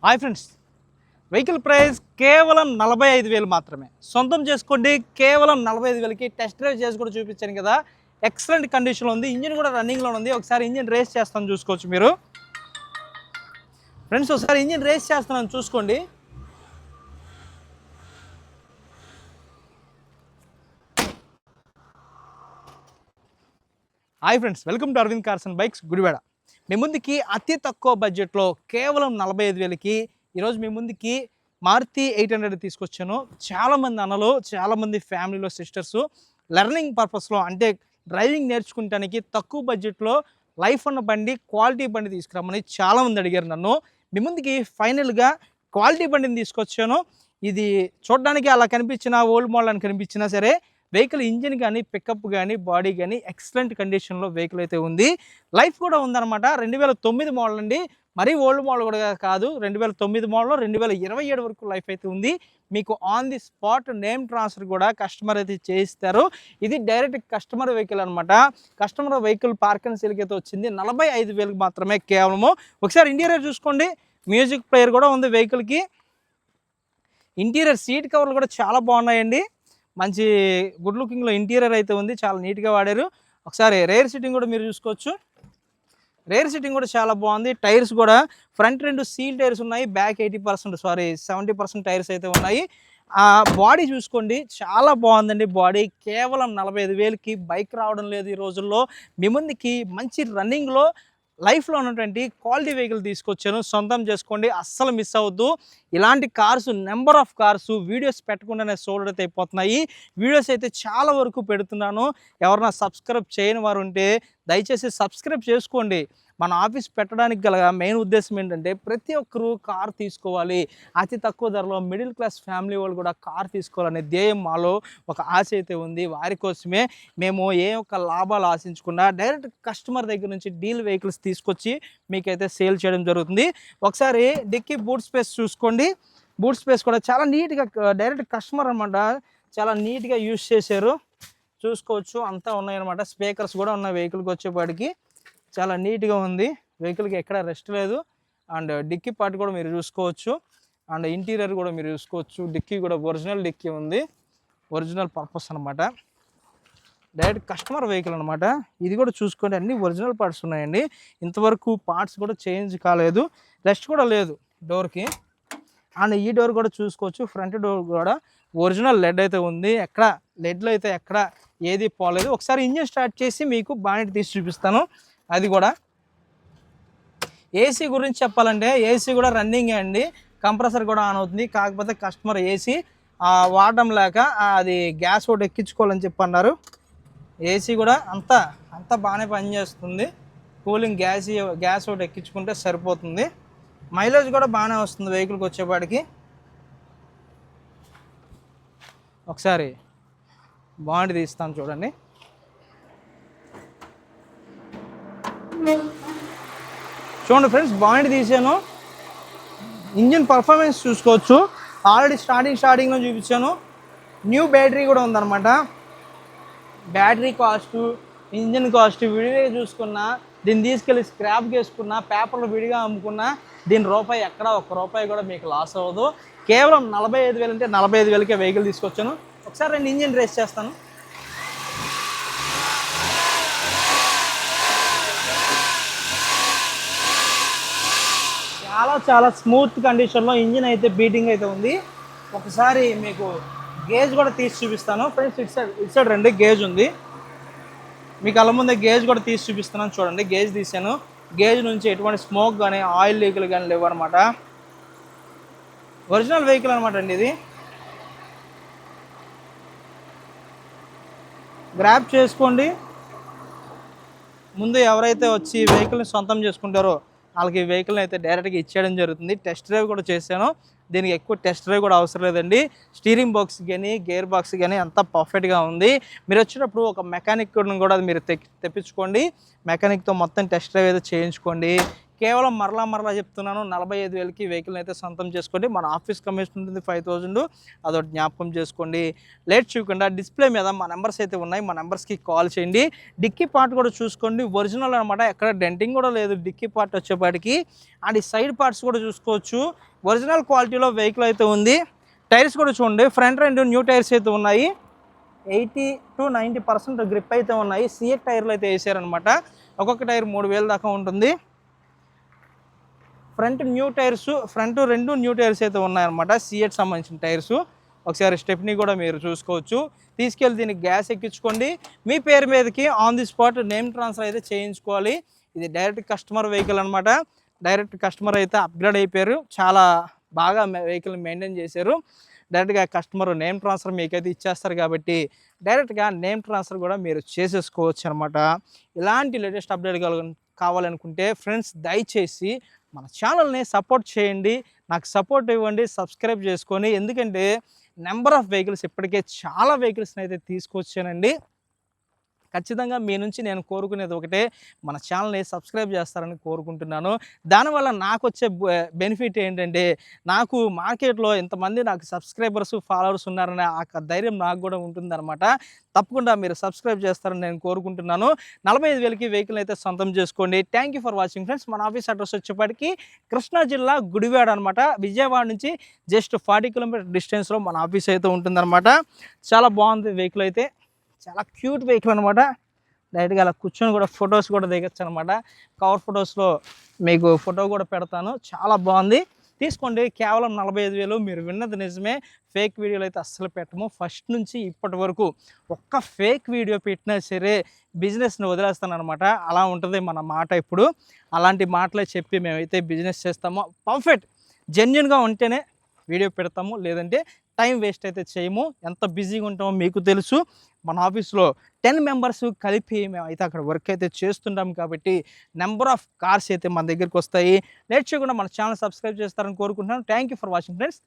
Hi friends, vehicle price కేవలం 45,000 మాత్రమే. సొంతం చేసుకోండి కేవలం 45,000కి. టెస్ట్ డ్రైవ్ చేసి కూడా చూపించాను కదా, ఎక్సలెంట్ కండిషన్లో ఉంది. ఇంజిన్ కూడా రన్నింగ్లో ఉంది. ఒకసారి ఇంజిన్ రేస్ చేస్తాను చూసుకోవచ్చు మీరు ఫ్రెండ్స్. ఒకసారి ఇంజిన్ రేస్ చేస్తున్నాను చూసుకోండి. Hi friends, welcome to Aravind cars and bikes Gudivada. మీ ముందుకి అతి తక్కువ బడ్జెట్లో కేవలం 45,000కి ఈరోజు మీ ముందుకి మారుతి 800 తీసుకొచ్చాను. చాలామంది అన్నలు, చాలామంది ఫ్యామిలీలో సిస్టర్స్ లెర్నింగ్ పర్పస్లో అంటే డ్రైవింగ్ నేర్చుకుంటానికి తక్కువ బడ్జెట్లో లైఫ్ ఉన్న బండి, క్వాలిటీ బండి తీసుకురామని చాలామంది అడిగారు నన్ను. మీ ముందుకి ఫైనల్గా క్వాలిటీ బండిని తీసుకొచ్చాను. ఇది చూడడానికి అలా కనిపించినా, ఓల్డ్ మోడల్ అని కనిపించినా సరే, వెహికల్ ఇంజిన్ కానీ, పికప్ కానీ, బాడీ కానీ ఎక్సలెంట్ కండిషన్లో వెహికల్ అయితే ఉంది. లైఫ్ కూడా ఉందన్నమాట. 2009 మోడల్ అండి, మరీ ఓల్డ్ మోడల్ కూడా కాదు. 2009 మోడల్ 2027 వరకు లైఫ్ అయితే ఉంది. మీకు on the spot name transfer కూడా కస్టమర్ అయితే చేయిస్తారు. ఇది డైరెక్ట్ కస్టమర్ వెహికల్ అనమాట. కస్టమర్ వెహికల్ పార్క్ అండ్ సేల్కి అయితే వచ్చింది. 45,000 మాత్రమే కేవలము. ఒకసారి ఇంటీరియర్ చూసుకోండి. మ్యూజిక్ ప్లేయర్ కూడా ఉంది వెహికల్కి. ఇంటీరియర్ సీట్ కవర్లు కూడా చాలా బాగున్నాయండి. మంచి గుడ్ లుకింగ్లో ఇంటీరియర్ అయితే ఉంది. చాలా నీట్గా వాడారు. ఒకసారి రేర్ సీటింగ్ కూడా మీరు చూసుకోవచ్చు. రేర్ సీటింగ్ కూడా చాలా బాగుంది. టైర్స్ కూడా ఫ్రంట్ 2 సీల్ టైర్స్ ఉన్నాయి. బ్యాక్ 70% టైర్స్ అయితే ఉన్నాయి. బాడీ చూసుకోండి, చాలా బాగుందండి. బాడీ కేవలం 45,000కి బైక్ రావడం లేదు ఈ రోజుల్లో. మీ ముందుకి మంచి రన్నింగ్లో లైఫ్లో ఉన్నటువంటి క్వాలిటీ వెహికల్ తీసుకొచ్చాను. సొంతం చేసుకోండి, అస్సలు మిస్ అవ్వద్దు. ఇలాంటి cars, number of cars videos పెట్టకుండానే సోల్డ్ అయితే అయిపోతున్నాయి. వీడియోస్ అయితే చాలా వరకు పెడుతున్నాను. ఎవరైనా సబ్స్క్రైబ్ చేయని వారు ఉంటే దయచేసి సబ్స్క్రైబ్ చేసుకోండి. మన ఆఫీస్ పెట్టడానికి గల మెయిన్ ఉద్దేశం ఏంటంటే ప్రతి ఒక్కరూ కార్ తీసుకోవాలి, అతి తక్కువ ధరలో మిడిల్ క్లాస్ ఫ్యామిలీ వాళ్ళు కూడా కార్ తీసుకోవాలనే ధ్యేయం మాలో ఒక ఆశ అయితే ఉంది. వారి కోసమే మేము ఏ ఒక్క లాభాలు ఆశించకుండా డైరెక్ట్ కస్టమర్ దగ్గర నుంచి డీల్ వెహికల్స్ తీసుకొచ్చి మీకైతే సేల్ చేయడం జరుగుతుంది. ఒకసారి డిక్కీ బూట్ స్పేస్ చూసుకోండి. బూట్ స్పేస్ కూడా చాలా నీట్గా, డైరెక్ట్ కస్టమర్ అనమాట, చాలా నీట్గా యూజ్ చేశారు. చూసుకోవచ్చు, అంతా ఉన్నాయన్నమాట. స్పీకర్స్ కూడా ఉన్నాయి వెహికల్కి వచ్చేపాటికి. చాలా నీట్గా ఉంది. వెహికల్కి ఎక్కడ రెస్ట్ లేదు. అండ్ డిక్కీ పార్ట్ కూడా మీరు చూసుకోవచ్చు. అండ్ ఇంటీరియర్ కూడా మీరు చూసుకోవచ్చు. డిక్కీ కూడా ఒరిజినల్ డిక్కీ ఉంది. ఒరిజినల్ పర్పస్ అనమాట. డైరెక్ట్ కస్టమర్ వెహికల్ అనమాట. ఇది కూడా చూసుకోండి, అన్ని ఒరిజినల్ పార్ట్స్ ఉన్నాయండి. ఇంతవరకు పార్ట్స్ కూడా చేంజ్ కాలేదు. రెస్ట్ కూడా లేదు డోర్కి. అండ్ ఈ డోర్ కూడా చూసుకోవచ్చు. ఫ్రంట్ డోర్ కూడా ఒరిజినల్ లెడ్ అయితే ఉంది. ఎక్కడ లెడ్లో అయితే ఎక్కడ ఏది పోలేదు. ఒకసారి ఇంజిన్ స్టార్ట్ చేసి మీకు బానెట్ తీసి చూపిస్తాను. అది కూడా ఏసీ గురించి చెప్పాలంటే ఏసీ కూడా రన్నింగే అండి. కంప్రెసర్ కూడా ఆన్ అవుతుంది. కాకపోతే కస్టమర్ ఏసీ వాడడం లేక అది గ్యాస్ ఒకటి ఎక్కించుకోవాలని చెప్పి అన్నారు. ఏసీ కూడా అంతా బాగానే పనిచేస్తుంది. కూలింగ్ గ్యాస్ ఒకటి ఎక్కించుకుంటే సరిపోతుంది. మైలేజ్ కూడా బాగానే వస్తుంది వెహికల్కి వచ్చేపాటికి. ఒకసారి బాండి తీస్తాను చూడండి. చూడండి ఫ్రెండ్స్, బాండి తీసాను. ఇంజిన్ పర్ఫార్మెన్స్ చూసుకోవచ్చు. ఆల్రెడీ స్టార్టింగ్లో చూపించాను. న్యూ బ్యాటరీ కూడా ఉందన్నమాట. బ్యాటరీ కాస్ట్, ఇంజిన్ కాస్ట్ విడిగా చూసుకున్నా, దీన్ని తీసుకెళ్ళి స్క్రాప్కి వేసుకున్నా, పేపర్లు విడిగా అమ్ముకున్నా, దీని రూపాయి ఎక్కడ ఒక్క రూపాయి కూడా మీకు లాస్ అవ్వదు. కేవలం 45,000 అంటే 45,000కే వెహికల్ తీసుకొచ్చాను. ఒకసారి నేను ఇంజిన్ రేస్ చేస్తాను. చాలా స్మూత్ కండిషన్లో ఇంజిన్ అయితే బీటింగ్ అయితే ఉంది. ఒకసారి మీకు గేజ్ కూడా తీసి చూపిస్తాను ఫ్రెండ్స్. ఇటు సైడ్ రండి, గేజ్ ఉంది. మీకు అలా ముందే గేజ్ కూడా తీసి చూపిస్తున్నాను చూడండి. గేజ్ తీసాను. గేజ్ నుంచి ఎటువంటి స్మోక్ కానీ, ఆయిల్ లీకులు కానీ లేవు అనమాట. ఒరిజినల్ వెహికల్ అనమాట అండి ఇది. గ్రాబ్ చేసుకోండి. ముందు ఎవరైతే వచ్చి వెహికల్ని సొంతం చేసుకుంటారో వాళ్ళకి ఈ వెహికల్ని అయితే డైరెక్ట్గా ఇచ్చేయడం జరుగుతుంది. టెస్ట్ డ్రైవ్ కూడా చేశాను. దీనికి ఎక్కువ టెస్ట్ డ్రైవ్ కూడా అవసరం లేదండి. స్టీరింగ్ బాక్స్ కానీ, గేర్ బాక్స్ కానీ అంతా పర్ఫెక్ట్గా ఉంది. మీరు వచ్చేటప్పుడు ఒక మెకానిక్ కూడా మీరు తెప్పించుకోండి. మెకానిక్తో మొత్తం టెస్ట్ డ్రైవ్ అయితే చేయించుకోండి. కేవలం మరలా చెప్తున్నాను, 45,000కి వెహికల్ అయితే సొంతం చేసుకోండి. మన ఆఫీస్ కమిషన్ ఉంటుంది 5,000, అదొకటి జ్ఞాపకం చేసుకోండి. లేట్ చేయకుండా డిస్ప్లే మీద మా నెంబర్స్ అయితే ఉన్నాయి, మా నెంబర్స్కి కాల్ చేయండి. డిక్కీ పార్ట్ కూడా చూసుకోండి, ఒరిజినల్ అనమాట, ఎక్కడ డెంటింగ్ కూడా లేదు డిక్కీ పార్ట్ వచ్చేపాటికి. అండ్ ఈ సైడ్ పార్ట్స్ కూడా చూసుకోవచ్చు, ఒరిజినల్ క్వాలిటీలో వెహికల్ అయితే ఉంది. టైర్స్ కూడా చూడండి, ఫ్రంట్ 2 న్యూ టైర్స్ అయితే ఉన్నాయి, 80 to 90% గ్రిప్ అయితే ఉన్నాయి. సిఎట్ టైర్లు అయితే వేసారనమాట, ఒక్కొక్క టైర్ 3,000 దాకా ఉంటుంది. ఫ్రంట్ 2 న్యూ టైర్స్ అయితే ఉన్నాయన్నమాట, సిఎట్ సంబంధించిన టైర్స్. ఒకసారి స్టెప్ని కూడా మీరు చూసుకోవచ్చు. తీసుకెళ్ళి దీనికి గ్యాస్ ఎక్కించుకోండి. మీ పేరు మీదకి on the spot name transfer అయితే చేయించుకోవాలి. ఇది డైరెక్ట్ కస్టమర్ వెహికల్ అనమాట. డైరెక్ట్ కస్టమర్ అయితే అప్గ్రేడ్ అయిపోయారు, చాలా బాగా వెహికల్ మెయింటైన్ చేశారు. డైరెక్ట్గా కస్టమర్ నేమ్ ట్రాన్స్ఫర్ మీకైతే ఇచ్చేస్తారు కాబట్టి డైరెక్ట్గా నేమ్ ట్రాన్స్ఫర్ కూడా మీరు చేసేసుకోవచ్చు అనమాట. ఇలాంటి లేటెస్ట్ అప్డేట్ కావాలనుకుంటే ఫ్రెండ్స్ దయచేసి మన ఛానల్ని సపోర్ట్ చేయండి, నాకు సపోర్ట్ ఇవ్వండి, సబ్స్క్రైబ్ చేసుకొని. ఎందుకంటే నెంబర్ ఆఫ్ వెహికల్స్ ఇప్పటికే చాలా వెహికల్స్ని అయితే తీసుకొచ్చానండి. ఖచ్చితంగా మీ నుంచి నేను కోరుకునేది ఒకటే, మన ఛానల్ని సబ్స్క్రైబ్ చేస్తారని కోరుకుంటున్నాను. దానివల్ల నాకు వచ్చే బెనిఫిట్ ఏంటంటే, నాకు మార్కెట్లో ఇంతమంది నాకు సబ్స్క్రైబర్స్ ఫాలోవర్స్ ఉన్నారనే ఆ ధైర్యం నాకు కూడా ఉంటుందన్నమాట. తప్పకుండా మీరు సబ్స్క్రైబ్ చేస్తారని నేను కోరుకుంటున్నాను. 45,000కి వెహికల్ అయితే సొంతం చేసుకోండి. Thank you for watching friends. మన ఆఫీస్ అడ్రస్ వచ్చేప్పటికి కృష్ణా జిల్లా గుడివాడ అనమాట. విజయవాడ నుంచి జస్ట్ 40 కిలోమీటర్ డిస్టెన్స్లో మన ఆఫీస్ అయితే ఉంటుందన్నమాట. చాలా బాగుంది వెహికల్ అయితే, చాలా క్యూట్ వెహికల్ అనమాట. డైరెక్ట్గా అలా కూర్చొని కూడా ఫొటోస్ కూడా దిగచ్చు అనమాట. కవర్ ఫొటోస్లో మీకు ఫోటో కూడా పెడతాను, చాలా బాగుంది, తీసుకోండి. కేవలం 45,000. మీరు విన్నది నిజమే, ఫేక్ వీడియోలు అయితే అస్సలు పెట్టము. ఫస్ట్ నుంచి ఇప్పటి వరకు ఒక్క ఫేక్ వీడియో పెట్టినా సరే బిజినెస్ని వదిలేస్తాను అనమాట. అలా ఉంటుంది మన మాట. ఇప్పుడు అలాంటి మాటలే చెప్పి మేమైతే బిజినెస్ చేస్తాము. పర్ఫెక్ట్ జెన్యున్గా ఉంటేనే వీడియో పెడతాము, లేదంటే టైం వేస్ట్ అయితే చేయము. ఎంత బిజీగా ఉంటామో మీకు తెలుసు. మన ఆఫీస్లో 10 మెంబర్స్ కలిపి మేమైతే అక్కడ వర్క్ అయితే చేస్తుంటాం కాబట్టి నెంబర్ ఆఫ్ కార్స్ అయితే మన దగ్గరికి వస్తాయి. లేట్ చేయకుండా మన ఛానల్ సబ్స్క్రైబ్ చేస్తారని కోరుకుంటున్నాను. Thank you for watching friends.